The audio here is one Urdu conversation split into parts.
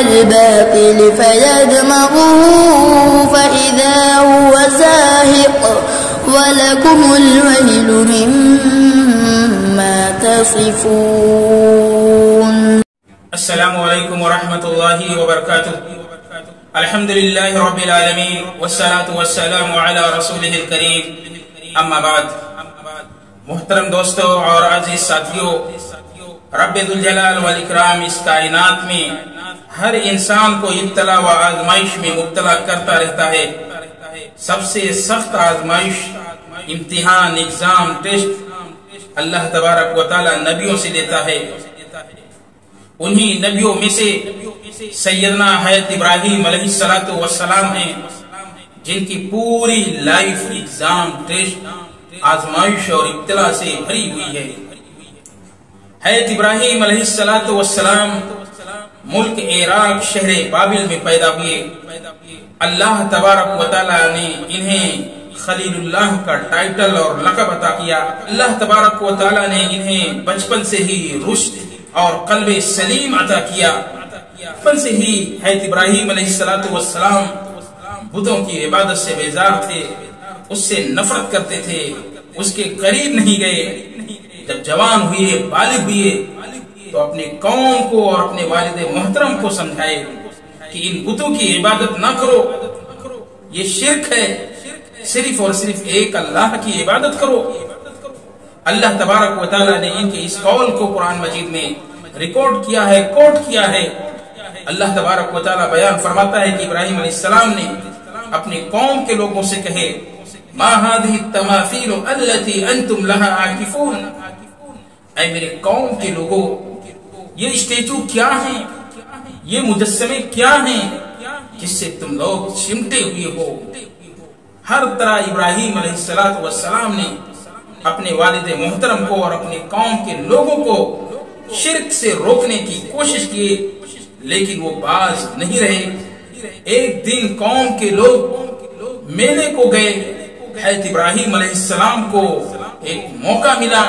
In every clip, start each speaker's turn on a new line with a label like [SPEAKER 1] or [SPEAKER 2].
[SPEAKER 1] الباطل فيدمغه فإذا هو زاهق وَلَكُمُ الْوَيْلُ مِمَّا تَصِفُونَ.
[SPEAKER 2] السلام علیکم ورحمۃ اللہ وبرکاتہ. الحمد للہ رب العالمین والصلاة والسلام علی رسولہ الکریم. اما بعد. محترم دوستو اور عزیز ساتھیو، رب ذوالجلال والاکرام اس کائنات میں ہر انسان کو ابتلا و آزمائش میں مبتلا کرتا رہتا ہے. سب سے سخت آزمائش، امتحان، ایگزام، ٹیسٹ اللہ تبارک و تعالی نبیوں سے دیتا ہے. انہی نبیوں میں سے سیدنا حضرت ابراہیم علیہ السلام ہیں، جن کی پوری لائف ایگزام، ٹیسٹ، آزمائش اور ابتلا سے بھری ہوئی ہے. حضرت ابراہیم علیہ السلام ملک عراق شہر بابل میں پیدا ہوئے. اللہ تبارک و تعالی نے انہیں خلیل اللہ کا ٹائٹل اور لقب عطا کیا. اللہ تبارک و تعالی نے انہیں بچپن سے ہی رشد اور قلب سلیم عطا کیا. بچپن سے ہی حضرت ابراہیم علیہ السلام بتوں کی عبادت سے بیزار تھے، اس سے نفرت کرتے تھے، اس کے قریب نہیں گئے. جب جوان ہوئے، بالغ ہوئے، تو اپنے قوم کو اور اپنے والد محترم کو سمجھائے کہ ان بتوں کی عبادت نہ کرو، یہ شرک ہے، صرف اور صرف ایک اللہ کی عبادت کرو. اللہ تبارک و تعالی نے ان کے اس قول کو قرآن مجید میں ریکارڈ کیا ہے، کوٹ کیا ہے. اللہ تبارک و تعالی بیان فرماتا ہے کہ ابراہیم علیہ السلام نے اپنے قوم کے لوگوں سے کہے، ما هذه التماثيل التي انتم لها عاكفون. اے میرے قوم کے لوگوں، یہ اسٹیچو کیا ہیں، یہ مجسمے کیا ہیں جس سے تم لوگ چمٹے ہوئے ہو. ہر طرح ابراہیم علیہ السلام نے اپنے والد محترم کو اور اپنے قوم کے لوگوں کو شرک سے روکنے کی کوشش کی، لیکن وہ باز نہیں رہے. ایک دن قوم کے لوگ میلے کو گئے. حضرت ابراہیم علیہ السلام کو ایک موقع ملا.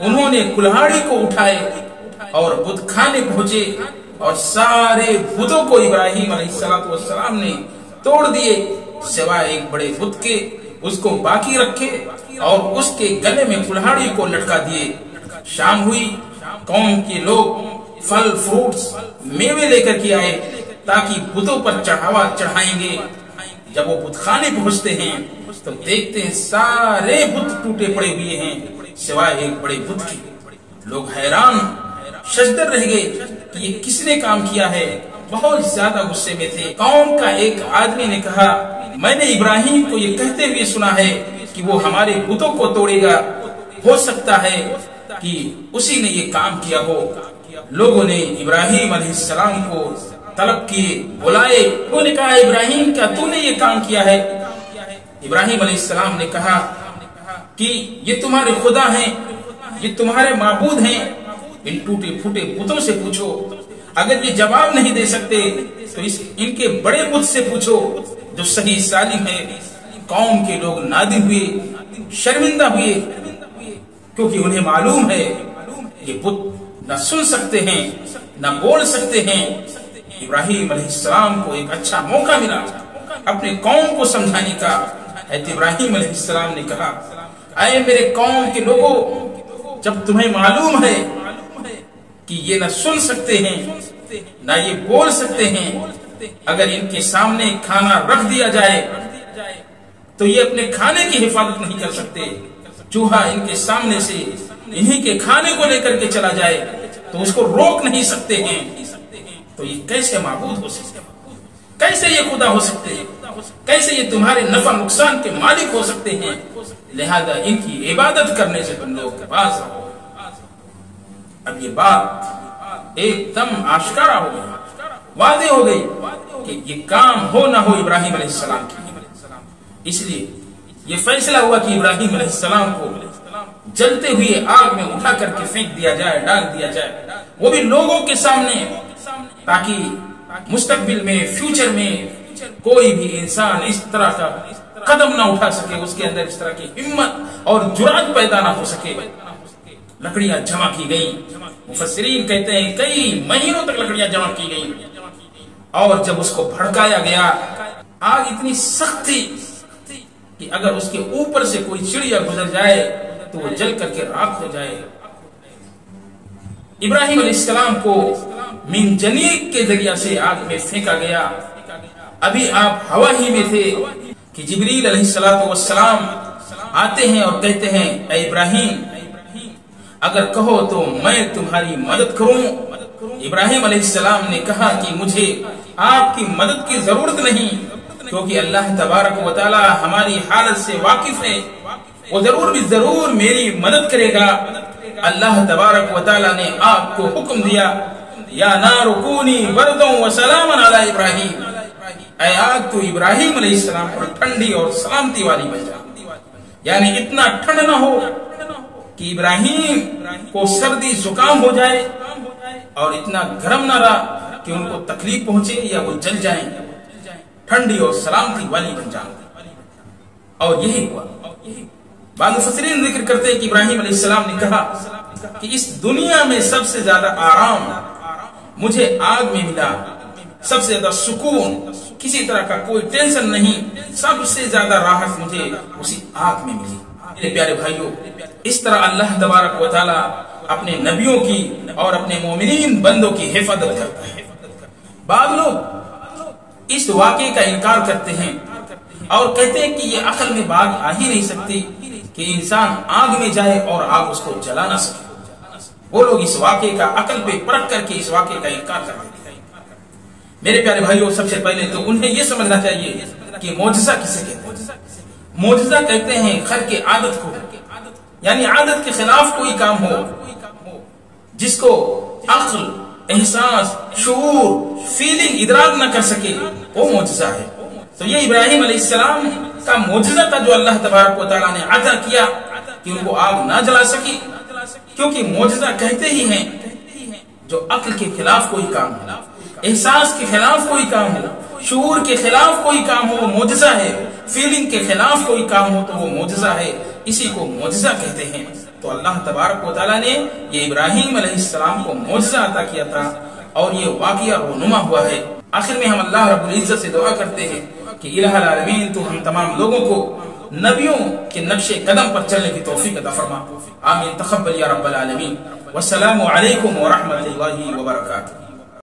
[SPEAKER 2] انہوں نے کلہاڑی کو اٹھائے اور بت خانے پہنچے اور سارے بتوں کو ابراہیم علیہ السلام نے توڑ دیے، سوائے ایک بڑے بت کے. اس کو باقی رکھے اور اس کے گلے میں کلہاڑی کو لٹکا دیے. شام ہوئی، قوم کے لوگ پھل، فروٹس، میوے لے کر کے آئے تاکہ بتوں پر چڑھاوا چڑھائیں گے. جب وہ بت خانے پہنچتے ہیں تو دیکھتے ہیں سارے بت ٹوٹے پڑے ہوئے ہیں سوائے ایک بڑے بت کے. لوگ حیران ششدر رہ گئے کہ یہ کس نے کام کیا ہے. بہت زیادہ غصے میں تھے. قوم کا ایک آدمی نے کہا، میں نے ابراہیم کو یہ کہتے ہوئے سنا ہے کہ وہ ہمارے بتوں کو توڑے گا، ہو سکتا ہے کہ اسی نے یہ کام کیا ہو. لوگوں نے ابراہیم علیہ السلام کو طلب کیے، بلائے. انہوں نے کہا، ابراہیم کیا تو نے یہ کام کیا ہے؟ ابراہیم علیہ السلام نے کہا کہ یہ تمہارے خدا ہیں، یہ تمہارے معبود ہیں. ان ٹوٹے پھوٹے بتوں سے پوچھو. اگر یہ جواب نہیں دے سکتے تو ان کے بڑے بت سے پوچھو جو صحیح سالم ہے. قوم کے لوگ نادم ہوئے، شرمندہ ہوئے، کیونکہ انہیں معلوم ہے یہ بت نہ سن سکتے ہیں نہ بول سکتے ہیں. ابراہیم علیہ السلام کو ایک اچھا موقع ملا اپنے قوم کو سمجھانے کا. حضرت ابراہیم علیہ السلام نے کہا، اے میرے قوم کے لوگوں، جب تمہیں معلوم ہے کہ یہ نہ سن سکتے ہیں نہ یہ بول سکتے ہیں، اگر ان کے سامنے کھانا رکھ دیا جائے تو یہ اپنے کھانے کی حفاظت نہیں کر سکتے. چوہا ان کے سامنے سے انہی کے کھانے کو لے کر کے چلا جائے تو اس کو روک نہیں سکتے ہیں. تو یہ کیسے معبود ہو سکتے ہیں؟ کیسے یہ خدا ہو سکتے ہیں؟ کیسے یہ تمہارے نفع نقصان کے مالک ہو سکتے ہیں؟ لہذا ان کی عبادت کرنے سے تم لوگ باز رہو. اب یہ بات ایک دم آشکارا ہو گئی، واضح ہو گئی کہ یہ کام ہو نہ ہو ابراہیم علیہ السلام کی. اس لیے یہ فیصلہ ہوا کہ ابراہیم علیہ السلام کو جلتے ہوئے آگ میں اٹھا کر کے پھینک دیا جائے، ڈال دیا جائے، وہ بھی لوگوں کے سامنے، تاکہ مستقبل میں، فیوچر میں کوئی بھی انسان اس طرح کا قدم نہ اٹھا سکے، اس کے اندر اس طرح کی ہمت اور جرأت پیدا نہ ہو سکے. لکڑیاں جمع کی گئی. مفسرین کہتے ہیں کئی مہینوں تک لکڑیاں جمع کی گئی. اور جب اس کو بھڑکایا گیا، آگ اتنی سخت تھی کہ اگر اس کے اوپر سے کوئی چڑیا گزر جائے تو وہ جل کر کے راکھ ہو جائے۔ ابراہیم علیہ السلام کو منجنیق کے ذریعے سے آگ میں پھینکا گیا۔ ابھی آپ ہوا ہی میں تھے کہ جبریل علیہ السلام آتے ہیں اور کہتے ہیں اے ابراہیم اگر کہو تو میں تمہاری مدد کروں۔ ابراہیم علیہ السلام نے کہا کہ مجھے آپ کی مدد کی ضرورت نہیں، کیونکہ اللہ تبارک و تعالی ہماری حالت سے واقف ہے، وہ ضرور بھی ضرور میری مدد کرے گا۔ اللہ تبارک و تعالی نے آپ کو حکم دیا یا نار کونی بردا وسلاما علی ابراہیم، اے آگ تو ابراہیم علیہ السلام پر ٹھنڈی اور سلامتی والی بن جا، یعنی اتنا ٹھنڈ نہ ہو کہ ابراہیم کو سردی زکام ہو جائے اور اتنا گرم نہ رہا کہ ان کو تکلیف پہنچے یا وہ جل جائیں، ٹھنڈی اور سلامتی والی بن جائیں۔ اور یہی ہوا۔ بعض مفسرین ذکر کرتے ہیں کہ ابراہیم علیہ السلام نے کہا کہ اس دنیا میں سب سے زیادہ آرام مجھے آگ میں ملا، سب سے زیادہ سکون، کسی طرح کا کوئی ٹینشن نہیں، سب سے زیادہ راحت مجھے اسی آگ میں ملی۔ میرے پیارے بھائیوں، اس طرح اللہ تبارک و تعالی اپنے نبیوں کی اور اپنے مومنین بندوں کی حفاظت کرتا ہے۔ بعض لوگ اس واقعے کا انکار کرتے ہیں اور کہتے ہیں کہ یہ عقل میں بات آ ہی نہیں سکتی کہ انسان آگ میں جائے اور آگ اس کو جلا نہ سکے۔ وہ لوگ اس واقعے کا عقل پہ پرکھ کر کے اس واقعے کا انکار کرتے ہیں۔ میرے پیارے بھائیوں، سب سے پہلے تو انہیں یہ سمجھنا چاہیے کہ معجزہ کسے کہتے ہیں۔ معجزہ کہتے ہیں خرق عادت کو، یعنی عادت کے خلاف کوئی کام ہو جس کو عقل، احساس، شعور، فیلنگ ادراک نہ کر سکے، وہ معجزہ ہے۔ تو یہ ابراہیم علیہ السلام کا معجزہ تھا جو اللہ تبارک و تعالیٰ نے عطا کیا کہ ان کو آگ نہ جلا سکی، کیونکہ معجزہ کہتے ہی ہیں جو عقل کے خلاف کوئی کام ہو، احساس کے خلاف کوئی کام ہو، شعور کے خلاف کوئی کام ہو وہ معجزہ ہے، فیلنگ کے خلاف کوئی کام ہو تو وہ معجزہ ہے، اسی کو معجزہ کہتے ہیں۔ تو اللہ تبارک و تعالیٰ نے یہ ابراہیم علیہ السلام کو معجزہ عطا کیا تھا اور یہ واقعہ رونما ہوا ہے۔ آخر میں ہم اللہ رب العزت سے دعا کرتے ہیں کہ الہ العالمین تو ہم تمام لوگوں کو نبیوں کے نقش قدم پر چلنے کی توفیق عطا فرما۔ آمین، تقبل یا رب العالمین۔ والسلام علیکم ورحمۃ اللہ وبرکاتہ۔